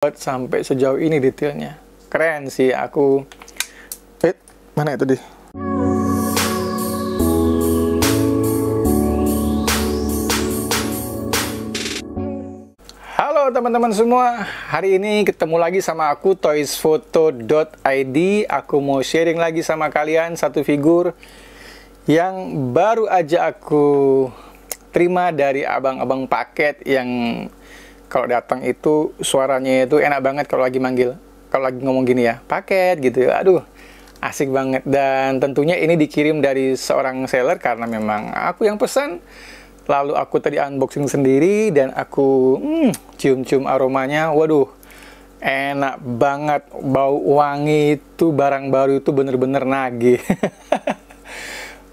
sampai sejauh ini detailnya. Keren sih aku. Mana itu deh? Halo teman-teman semua, hari ini ketemu lagi sama aku toysphoto.id. Aku mau sharing lagi sama kalian satu figur yang baru aja aku terima dari abang-abang paket yang kalau datang itu suaranya itu enak banget kalau lagi manggil, kalau lagi ngomong gini ya, paket gitu ya. Aduh, asik banget. Dan tentunya ini dikirim dari seorang seller karena memang aku yang pesan. Lalu aku tadi unboxing sendiri dan aku cium-cium aromanya. Waduh, enak banget. Bau wangi itu, barang baru itu bener-bener nagih.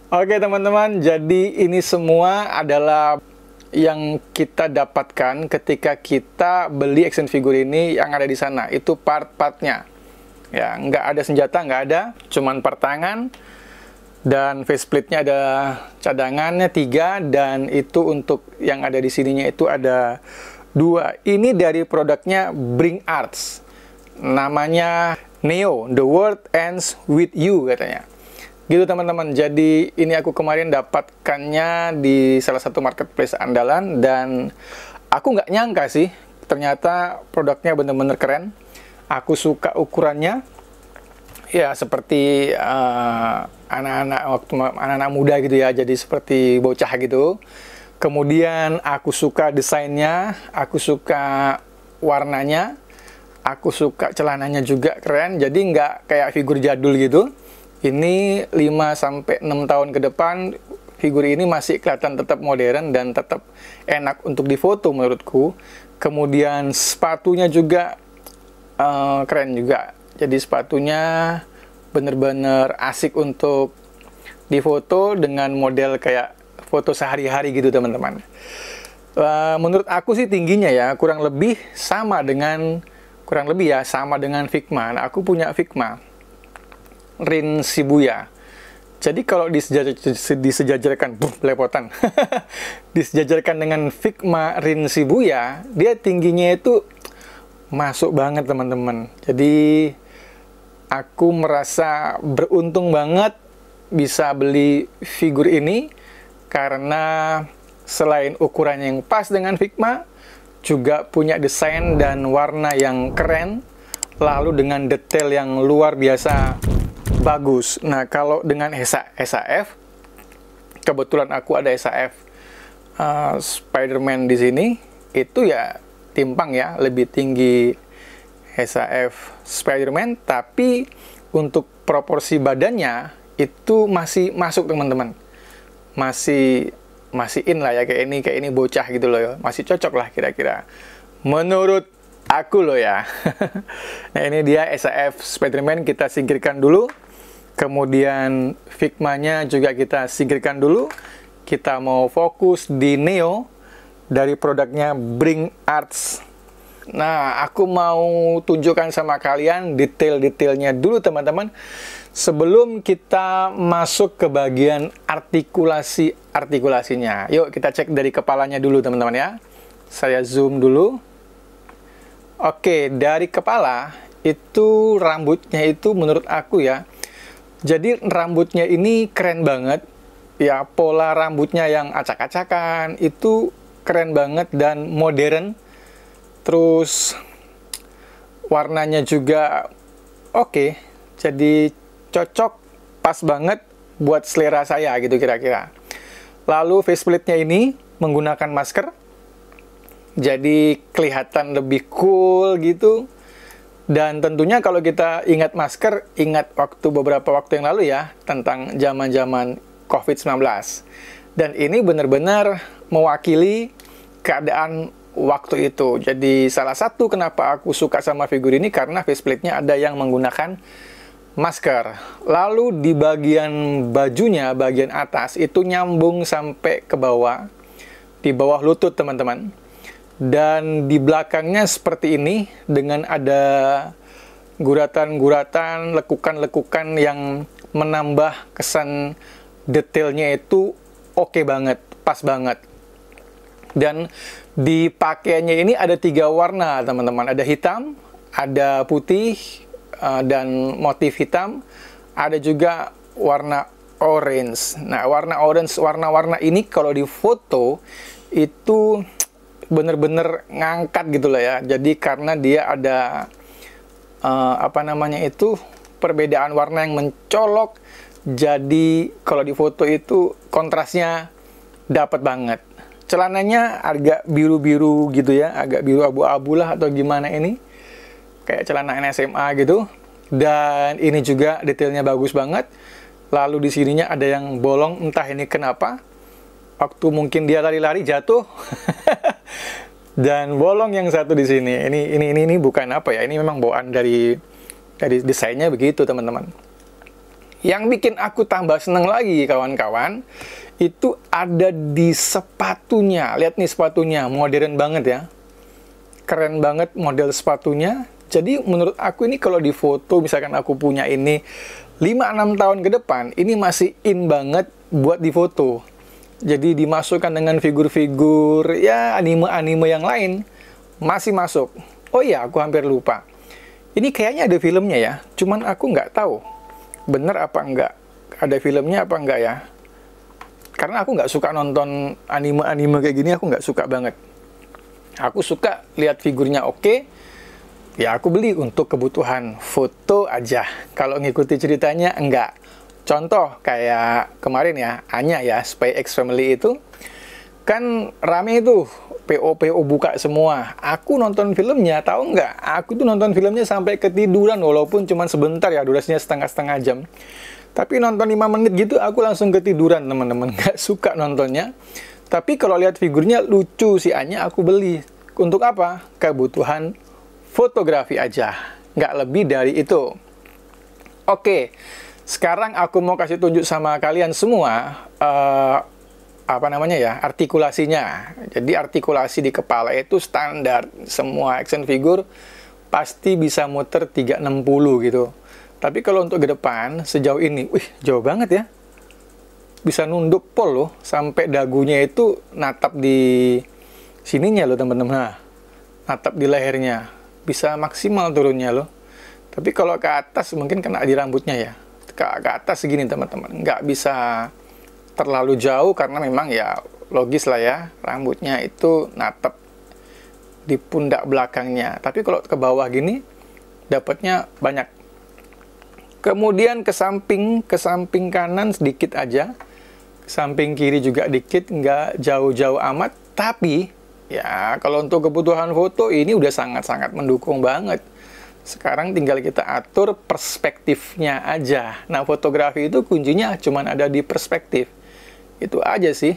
Oke teman-teman, jadi ini semua adalah yang kita dapatkan ketika kita beli action figure ini yang ada di sana. Itu part-partnya. Ya, nggak ada senjata, nggak ada. Cuman per tangan. Dan faceplate-nya ada cadangannya 3. Dan itu untuk yang ada di sininya itu ada 2. Ini dari produknya Bring Arts. Namanya Neo, The World Ends With You katanya. Gitu teman-teman, jadi ini aku kemarin dapatkannya di salah satu marketplace andalan dan aku nggak nyangka sih, ternyata produknya bener-bener keren. Aku suka ukurannya, ya seperti anak-anak muda gitu ya, jadi seperti bocah gitu. Kemudian aku suka desainnya, aku suka warnanya, aku suka celananya juga keren, jadi nggak kayak figur jadul gitu. Ini 5-6 tahun ke depan, figur ini masih kelihatan tetap modern dan tetap enak untuk difoto menurutku. Kemudian sepatunya juga keren juga. Jadi sepatunya bener-bener asik untuk difoto dengan model kayak foto sehari-hari gitu teman-teman. Menurut aku sih tingginya ya kurang lebih sama dengan Figma. Nah, aku punya Figma Rin Shibuya. Jadi kalau disejajarkan belepotan. Disejajarkan dengan Figma Rin Shibuya, dia tingginya itu masuk banget teman-teman. Jadi aku merasa beruntung banget bisa beli figur ini karena selain ukurannya yang pas dengan Figma, juga punya desain dan warna yang keren, lalu dengan detail yang luar biasa bagus. Nah, kalau dengan SAF, kebetulan aku ada SAF Spider-Man di sini, itu ya timpang ya, lebih tinggi SAF Spider-Man, tapi untuk proporsi badannya itu masih masuk teman-teman. Masih in lah ya, kayak ini bocah gitu loh ya. Masih cocok lah kira-kira. Menurut aku loh ya. Nah, ini dia SAF Spider-Man, kita singkirkan dulu. Kemudian Figma-nya juga kita singkirkan dulu. Kita mau fokus di Neo dari produknya Bring Arts. Nah, aku mau tunjukkan sama kalian detail-detailnya dulu teman-teman. Sebelum kita masuk ke bagian artikulasinya. Yuk kita cek dari kepalanya dulu teman-teman ya. Saya zoom dulu. Oke, dari kepala itu rambutnya itu menurut aku ya. Jadi rambutnya ini keren banget. Ya, pola rambutnya yang acak-acakan itu keren banget dan modern. Terus warnanya juga oke. Jadi cocok, pas banget buat selera saya gitu kira-kira. Lalu faceplate-nya ini menggunakan masker. Jadi kelihatan lebih cool gitu. Dan tentunya kalau kita ingat masker, ingat beberapa waktu yang lalu ya, tentang zaman-zaman COVID-19. Dan ini benar-benar mewakili keadaan waktu itu. Jadi salah satu kenapa aku suka sama figur ini karena faceplate-nya ada yang menggunakan masker. Lalu di bagian bajunya, bagian atas itu nyambung sampai ke bawah. Di bawah lutut teman-teman. Dan di belakangnya seperti ini dengan ada guratan-guratan, lekukan-lekukan yang menambah kesan detailnya itu oke banget, pas banget. Dan Di pakaiannya ini ada 3 warna, teman-teman. Ada hitam, ada putih, dan motif hitam. Ada juga warna orange. Nah, warna orange, warna-warna ini kalau di foto itu bener-bener ngangkat gitu lah ya. Jadi karena dia ada apa namanya itu, perbedaan warna yang mencolok. Jadi kalau di foto itu kontrasnya dapat banget. Celananya agak biru-biru gitu ya, agak biru abu-abu lah atau gimana ini. Kayak celana SMA gitu. Dan ini juga detailnya bagus banget. Lalu di sininya ada yang bolong, entah ini kenapa. Waktu mungkin dia lari-lari jatuh. Dan bolong yang satu di sini. Ini bukan apa ya, ini memang bawaan dari desainnya begitu, teman-teman. Yang bikin aku tambah seneng lagi, kawan-kawan, itu ada di sepatunya. Lihat nih sepatunya, modern banget ya. Keren banget model sepatunya. Jadi menurut aku ini kalau di foto, misalkan aku punya ini 5-6 tahun ke depan, ini masih in banget buat di foto. Jadi dimasukkan dengan figur-figur, ya anime-anime yang lain, masih masuk. Oh iya, aku hampir lupa. Ini kayaknya ada filmnya ya, cuman aku nggak tahu. Bener apa enggak? Ada filmnya apa enggak ya? Karena aku nggak suka nonton anime-anime kayak gini, aku nggak suka banget. Aku suka lihat figurnya oke, ya aku beli untuk kebutuhan foto aja. Kalau ngikuti ceritanya enggak. Contoh kayak kemarin ya, Anya ya, Spy X Family itu kan rame itu, PO buka semua. Aku nonton filmnya, tahu nggak? Aku tuh nonton filmnya sampai ketiduran, walaupun cuma sebentar ya, durasinya setengah jam. Tapi nonton 5 menit gitu, aku langsung ketiduran, teman-teman. Nggak suka nontonnya. Tapi kalau lihat figurnya lucu si Anya, aku beli. Untuk apa? Kebutuhan fotografi aja. Nggak lebih dari itu. Oke, sekarang aku mau kasih tunjuk sama kalian semua, apa namanya ya, artikulasinya. Jadi artikulasi di kepala itu standar. Semua action figure pasti bisa muter 360 gitu. Tapi kalau untuk ke depan, sejauh ini, wih, jauh banget ya. Bisa nunduk pol loh, sampai dagunya itu natap di sininya loh, teman-teman. Nah, natap di lehernya. Bisa maksimal turunnya loh. Tapi kalau ke atas mungkin kena di rambutnya ya. Ke atas segini, teman-teman. Nggak bisa terlalu jauh karena memang ya logis lah ya. Rambutnya itu natap di pundak belakangnya. Tapi kalau ke bawah gini, dapatnya banyak. Kemudian ke samping kanan sedikit aja, ke samping kiri juga dikit, nggak jauh-jauh amat. Tapi ya kalau untuk kebutuhan foto ini udah sangat-sangat mendukung banget. Sekarang tinggal kita atur perspektifnya aja. Nah, fotografi itu kuncinya cuma ada di perspektif. Itu aja sih.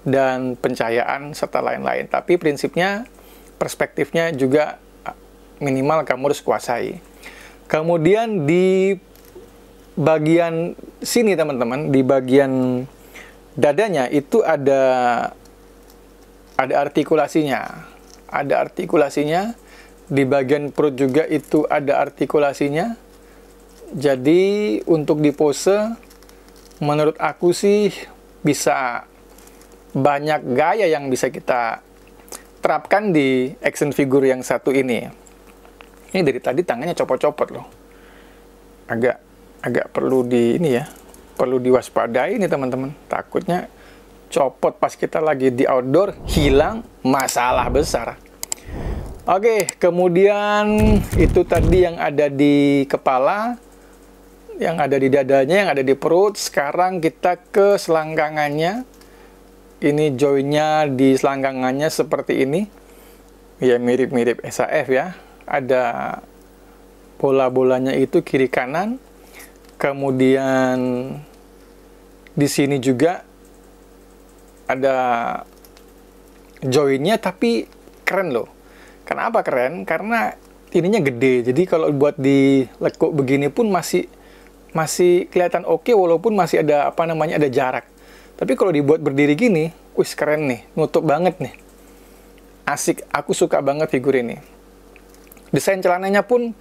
Dan pencahayaan serta lain-lain. Tapi prinsipnya perspektifnya juga minimal kamu harus kuasai. Kemudian di bagian sini, teman-teman, di bagian dadanya itu ada artikulasinya. Ada artikulasinya. Di bagian perut juga itu ada artikulasinya. Jadi untuk di pose, menurut aku sih bisa banyak gaya yang bisa kita terapkan di action figure yang satu ini. Ini dari tadi tangannya copot-copot loh. Agak perlu di ini ya. Perlu diwaspadai nih, teman-teman. Takutnya copot pas kita lagi di outdoor, hilang, masalah besar. Oke, kemudian itu tadi yang ada di kepala, yang ada di dadanya, yang ada di perut. Sekarang kita ke selangkangannya. Ini joinnya di selangkangannya seperti ini. Ya, mirip-mirip SAF ya. Ada bola-bolanya itu kiri kanan. Kemudian di sini juga ada joinnya, tapi keren loh. Kenapa keren? Karena ininya gede. Jadi kalau buat dilekuk begini pun masih kelihatan oke, walaupun masih ada apa namanya, ada jarak. Tapi kalau dibuat berdiri gini, wih keren nih, nutup banget nih. Asik, aku suka banget figur ini. Desain celananya pun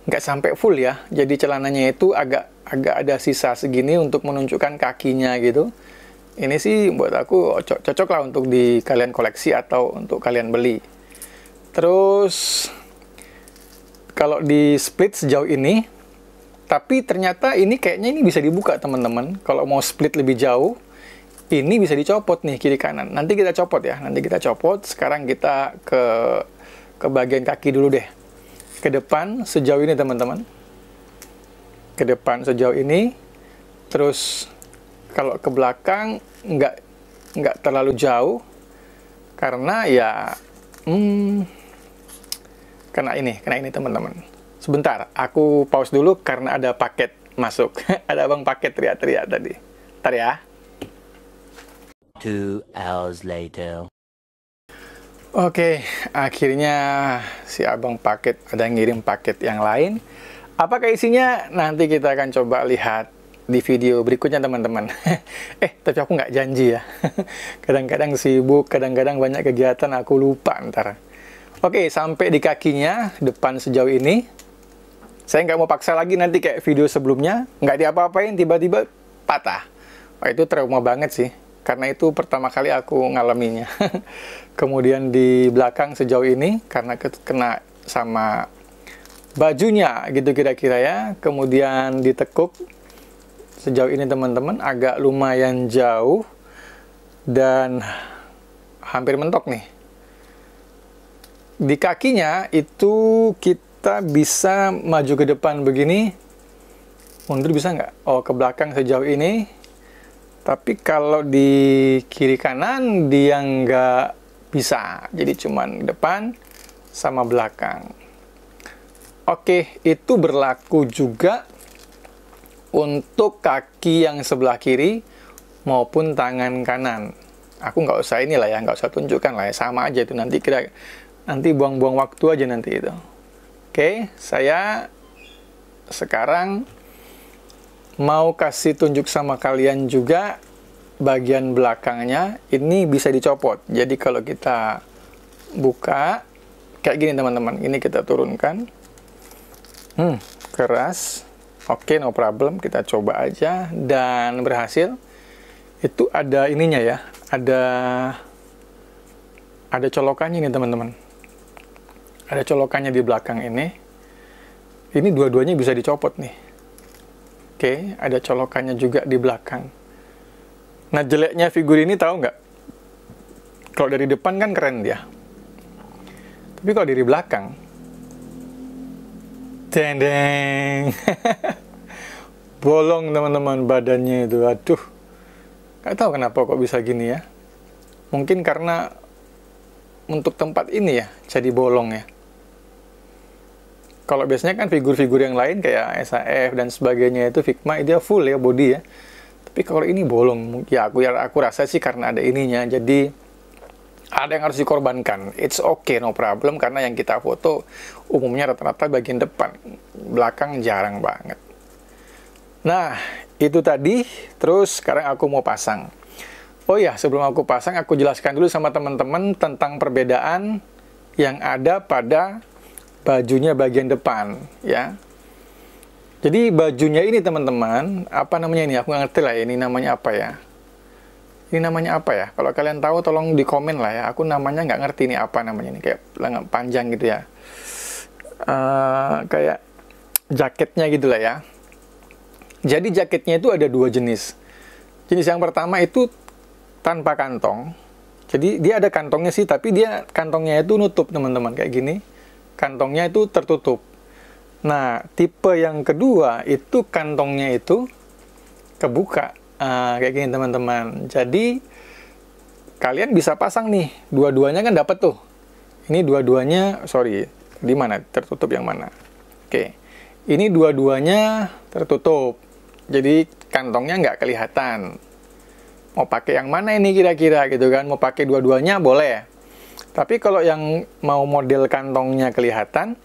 nggak sampai full ya. Jadi celananya itu agak ada sisa segini untuk menunjukkan kakinya gitu. Ini sih buat aku cocok lah untuk di kalian koleksi atau untuk kalian beli. Terus kalau di split sejauh ini, tapi ternyata ini kayaknya ini bisa dibuka teman-teman. Kalau mau split lebih jauh, ini bisa dicopot nih kiri kanan. Nanti kita copot ya, nanti kita copot. Sekarang kita ke bagian kaki dulu deh. Ke depan sejauh ini teman-teman. Ke depan sejauh ini. Terus kalau ke belakang nggak terlalu jauh. Karena ya kena ini teman-teman. Sebentar, aku pause dulu karena ada paket masuk. Ada abang paket teriak-teriak tadi. Ntar ya. 2 hours later. Oke, akhirnya si abang paket ada ngirim paket yang lain. Apakah isinya? Nanti kita akan coba lihat di video berikutnya teman-teman. Tapi aku nggak janji ya. Kadang-kadang sibuk, kadang-kadang banyak kegiatan, aku lupa ntar. Oke, sampai di kakinya, depan sejauh ini. Saya nggak mau paksa lagi nanti kayak video sebelumnya. Nggak diapa-apain, tiba-tiba patah. Wah, itu trauma banget sih. Karena itu pertama kali aku ngalaminya. Kemudian di belakang sejauh ini, karena kena sama bajunya gitu kira-kira ya. Kemudian ditekuk. Sejauh ini teman-teman, agak lumayan jauh. Dan hampir mentok nih. Di kakinya itu kita bisa maju ke depan begini, mundur bisa nggak? Oh, ke belakang sejauh ini. Tapi kalau di kiri kanan dia nggak bisa, jadi cuman depan sama belakang. Oke, itu berlaku juga untuk kaki yang sebelah kiri maupun tangan kanan. Aku nggak usah inilah ya, nggak usah tunjukkan lah ya, sama aja itu nanti buang-buang waktu aja nanti itu. Oke, saya sekarang mau kasih tunjuk sama kalian juga bagian belakangnya. Ini bisa dicopot. Jadi kalau kita buka kayak gini teman-teman. Ini kita turunkan. Keras. Oke, no problem. Kita coba aja dan berhasil. Itu ada ininya ya. Ada colokannya nih teman-teman. Ada colokannya di belakang ini. Ini dua-duanya bisa dicopot nih. Oke, ada colokannya juga di belakang. Nah, jeleknya figur ini tahu nggak? Kalau dari depan kan keren dia. Tapi kalau dari belakang, deng. Bolong teman-teman badannya itu. Aduh, nggak tahu kenapa kok bisa gini ya. Mungkin karena untuk tempat ini ya, jadi bolong ya. Kalau biasanya kan figur-figur yang lain kayak SAF dan sebagainya itu Figma dia full ya body ya. Tapi kalau ini bolong, ya aku rasa sih karena ada ininya. Jadi ada yang harus dikorbankan. It's okay, no problem, karena yang kita foto umumnya rata-rata bagian depan, belakang jarang banget. Nah, itu tadi. Terus sekarang aku mau pasang. Oh ya, sebelum aku pasang, aku jelaskan dulu sama teman-teman tentang perbedaan yang ada pada bajunya bagian depan, ya. Jadi bajunya ini teman-teman, apa namanya ini? Aku nggak ngerti lah ya, ini namanya apa ya? Ini namanya apa ya? Kalau kalian tahu tolong di komen lah ya. Aku namanya nggak ngerti ini apa namanya ini, kayak lengan panjang gitu ya. Kayak jaketnya gitu lah ya. Jadi jaketnya itu ada dua jenis. Jenis yang pertama itu tanpa kantong. Jadi dia ada kantongnya sih, tapi dia kantongnya itu nutup teman-teman kayak gini. Kantongnya itu tertutup. Nah, tipe yang kedua itu kantongnya itu kebuka. Kayak gini teman-teman. Jadi kalian bisa pasang nih, dua-duanya kan dapat tuh. Ini dua-duanya, sorry, di mana? Tertutup yang mana? Oke. Ini dua-duanya tertutup. Jadi kantongnya nggak kelihatan. Mau pakai yang mana ini kira-kira gitu kan? Mau pakai dua-duanya boleh. Tapi kalau yang mau model kantongnya kelihatan,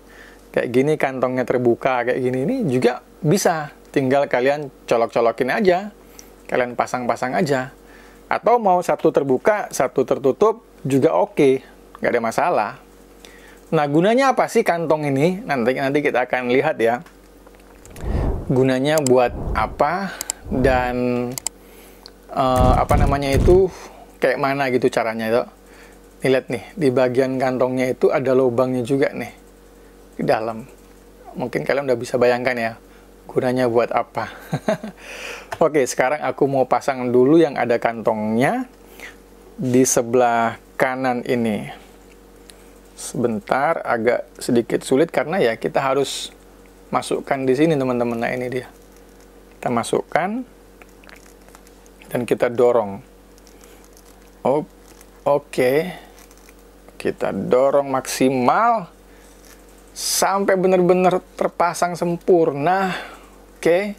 kayak gini kantongnya terbuka, kayak gini, ini juga bisa. Tinggal kalian colok-colokin aja. Kalian pasang-pasang aja. Atau mau satu terbuka, satu tertutup, juga oke. Nggak ada masalah. Nah, gunanya apa sih kantong ini? Nanti kita akan lihat ya. Gunanya buat apa, dan apa namanya itu, kayak mana gitu caranya itu. Nih lihat nih, di bagian kantongnya itu ada lubangnya juga nih di dalam. Mungkin kalian udah bisa bayangkan ya gunanya buat apa. Oke, sekarang aku mau pasang dulu yang ada kantongnya di sebelah kanan ini. Sebentar, agak sedikit sulit karena ya kita harus masukkan di sini teman-teman. Nah ini dia, kita masukkan dan kita dorong. Oh, oke. Kita dorong maksimal sampai benar-benar terpasang sempurna. Oke.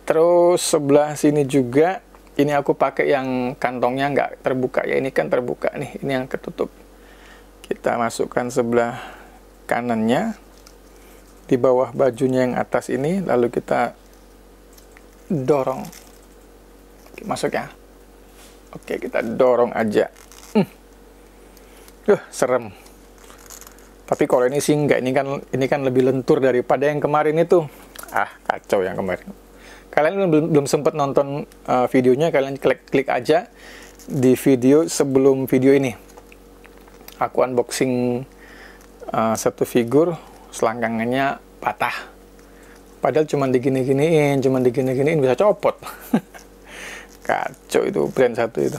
Terus sebelah sini juga, ini aku pakai yang kantongnya nggak terbuka ya. Ini kan terbuka nih, ini yang ketutup. Kita masukkan sebelah kanannya di bawah bajunya yang atas ini, lalu kita dorong. Oke, masuk ya. Oke, kita dorong aja. Serem. Tapi kalau ini sih enggak, ini kan lebih lentur daripada yang kemarin itu. Kacau yang kemarin. Kalian belum sempat nonton videonya, kalian klik aja di video sebelum video ini. Aku unboxing satu figur, selangkangannya patah. Padahal cuma digini-giniin bisa copot. Kacau itu brand satu itu.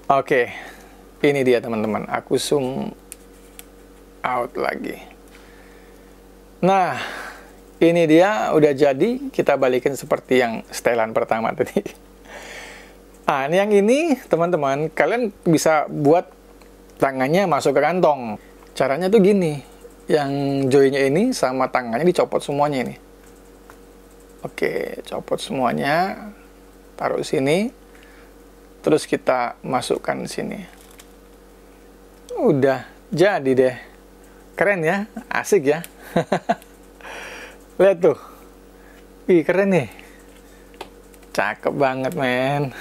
Oke. Ini dia teman-teman, aku zoom out lagi. Nah, ini dia udah jadi, kita balikin seperti yang setelan pertama tadi. Ini yang ini teman-teman, kalian bisa buat tangannya masuk ke kantong. Caranya tuh gini, yang joinnya ini sama tangannya dicopot semuanya ini. Oke, copot semuanya, taruh sini, terus kita masukkan sini. Udah jadi deh. Keren ya, asik ya. Lihat tuh. Ih, keren nih. Cakep banget, men.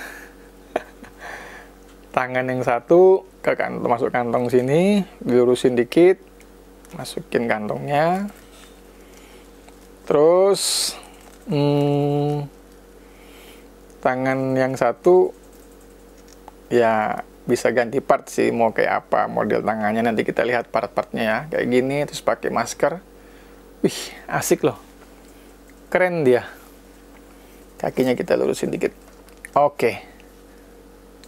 Tangan yang satu ke kantong, masuk kantong sini, dilurusin dikit, masukin kantongnya. Terus tangan yang satu ya bisa ganti part sih, mau kayak apa model tangannya, nanti kita lihat part-partnya ya, kayak gini, terus pakai masker. Wih, asik loh, keren dia. Kakinya kita lurusin dikit. Oke,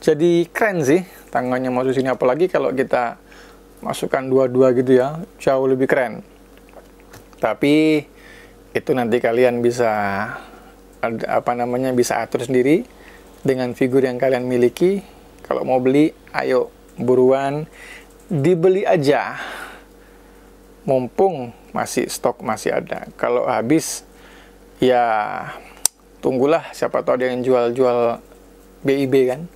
jadi keren sih tangannya masuk sini, apalagi kalau kita masukkan dua-dua gitu ya, jauh lebih keren. Tapi itu nanti kalian bisa bisa atur sendiri dengan figur yang kalian miliki. Kalau mau beli, ayo buruan dibeli aja. Mumpung stok masih ada. Kalau habis, ya tunggulah, siapa tahu ada yang jual BIB kan.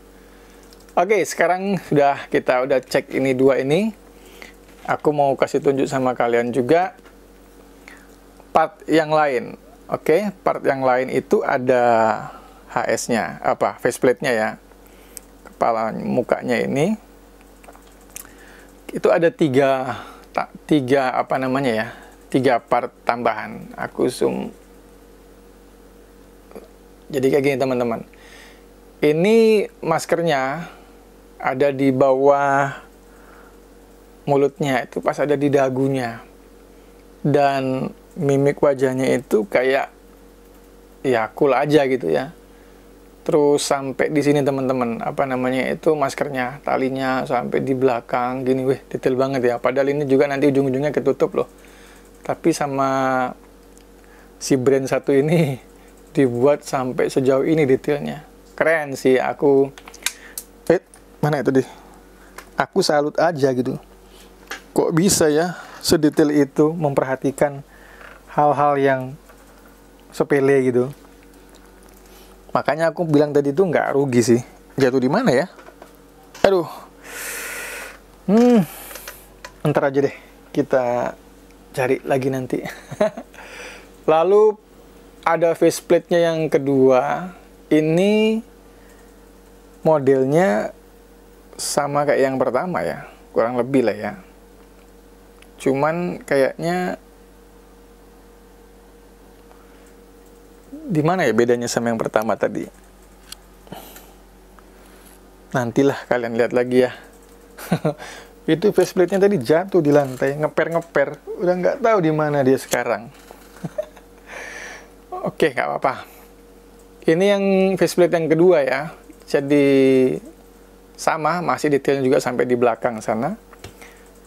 Oke, sekarang kita udah cek ini dua ini. Aku mau kasih tunjuk sama kalian juga part yang lain. Oke, part yang lain itu ada HS-nya, faceplate-nya ya. Kepala mukanya ini itu ada tiga part tambahan. Aku zoom. Jadi kayak gini teman-teman. Ini maskernya ada di bawah mulutnya, itu pas ada di dagunya. Dan mimik wajahnya itu kayak ya cool aja gitu ya. Terus sampai di sini teman-teman, itu maskernya, talinya sampai di belakang gini, wih detail banget ya. Padahal ini juga nanti ujung-ujungnya ketutup loh. Tapi sama si brand satu ini dibuat sampai sejauh ini detailnya. Keren sih, mana itu deh. Aku salut aja gitu. Kok bisa ya sedetail itu memperhatikan hal-hal yang sepele gitu. Makanya aku bilang tadi itu nggak rugi sih. Jatuh di mana ya? Aduh. Ntar aja deh. Kita cari lagi nanti. Lalu ada faceplate-nya yang kedua. Ini modelnya sama kayak yang pertama ya. Kurang lebih lah ya. Cuman kayaknya Di mana ya bedanya sama yang pertama tadi? Nantilah kalian lihat lagi ya. Itu faceplate-nya tadi jatuh di lantai, ngeper-ngeper. Udah nggak tahu di mana dia sekarang. Oke, nggak apa-apa. Ini yang faceplate yang kedua ya. Jadi sama, masih detailnya juga sampai di belakang sana.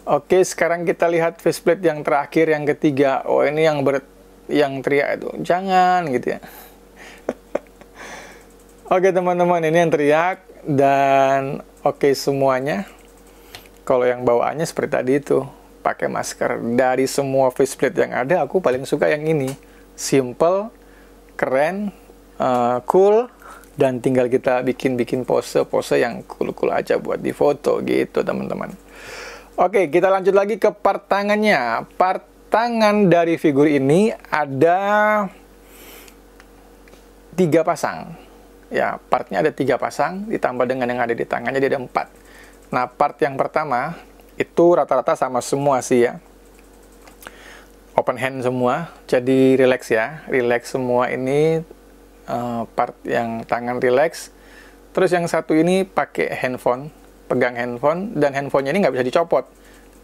Oke, sekarang kita lihat faceplate yang terakhir, yang ketiga. Oh, ini yang teriak itu, jangan gitu ya. Oke teman-teman, ini yang teriak. Dan oke semuanya. Kalau yang bawaannya seperti tadi itu, pakai masker. Dari semua faceplate yang ada, aku paling suka yang ini. Simple, keren, cool, dan tinggal kita bikin pose-pose yang cool-cool aja buat di foto gitu teman-teman. Oke, kita lanjut lagi ke part tangannya. Part tangan dari figur ini ada 3 pasang. Ya, partnya ada 3 pasang, ditambah dengan yang ada di tangannya jadi ada 4. Nah, part yang pertama itu rata-rata sama semua sih ya. Open hand semua, jadi relax ya, relax semua ini, part yang tangan relax. Terus yang satu ini pakai handphone, pegang handphone, dan handphonenya ini nggak bisa dicopot,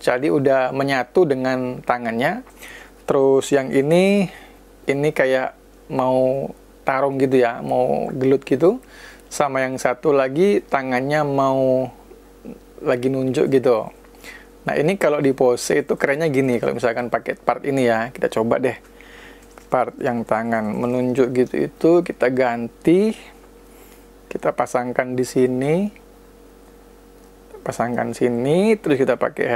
jadi udah menyatu dengan tangannya. Terus yang ini kayak mau tarung gitu ya, mau gelut gitu. Sama yang satu lagi tangannya mau lagi nunjuk gitu. Nah ini kalau di pose itu kerennya gini, kalau misalkan pakai part ini ya, kita coba deh. Part yang tangan menunjuk gitu itu kita ganti, kita pasangkan di sini, pasangkan sini, terus kita pakai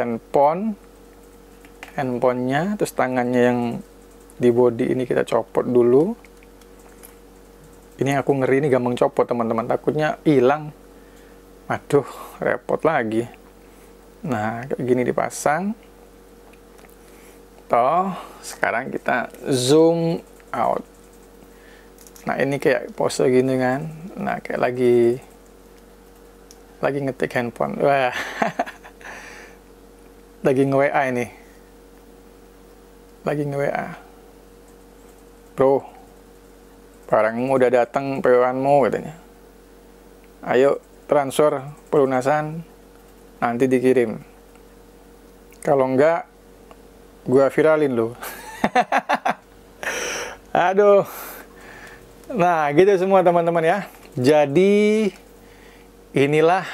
handphonenya, terus tangannya yang di body ini kita copot dulu. Ini aku ngeri ini gampang copot teman-teman, takutnya hilang. Aduh, repot lagi. Nah, kayak gini dipasang. Toh, sekarang kita zoom out. Nah, ini kayak pose gini kan. Nah, kayak lagi ngetik handphone. Wah. Lagi nge-WA ini. Lagi nge-WA. Bro, barangmu udah datang, PO-anmu katanya. Ayo transfer pelunasan, nanti dikirim. Kalau enggak, gua viralin lo. Aduh. Nah, gitu semua teman-teman ya. Jadi inilah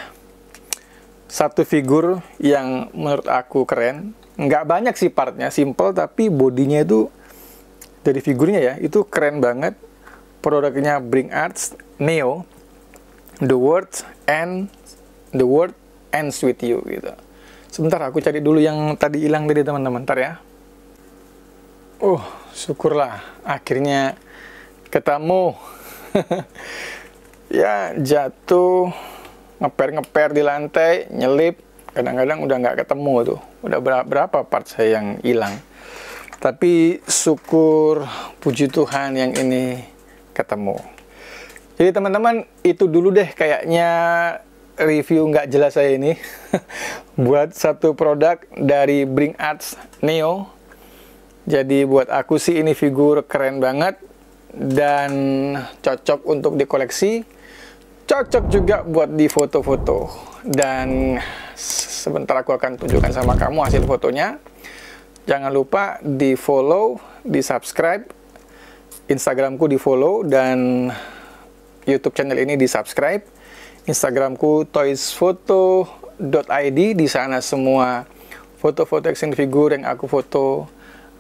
satu figur yang menurut aku keren. Nggak banyak sih partnya, simple, tapi bodinya itu dari figurnya ya, itu keren banget. Produknya Bring Arts Neo. The word ends with you gitu. Sebentar aku cari dulu yang tadi hilang tadi teman-teman, ntar ya. Syukurlah akhirnya ketemu. Ya jatuh, ngeper di lantai, nyelip, kadang-kadang udah nggak ketemu tuh. Udah berapa part saya yang hilang. Tapi syukur, puji Tuhan yang ini ketemu. Jadi teman-teman, itu dulu deh kayaknya review nggak jelas saya ini. Buat satu produk dari Bring Arts Neo. Jadi buat aku sih ini figur keren banget. Dan cocok untuk dikoleksi. Cocok juga buat di foto-foto. Dan sebentar aku akan tunjukkan sama kamu hasil fotonya. Jangan lupa di follow, di subscribe. Instagramku di follow dan YouTube channel ini di subscribe. Instagramku toysfoto.id. Di sana semua foto-foto action figure yang aku foto,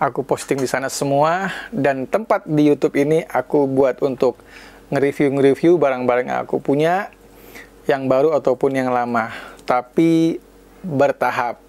aku posting di sana semua. Dan tempat di YouTube ini aku buat untuk nge-review barang-barang yang aku punya, yang baru ataupun yang lama, tapi bertahap.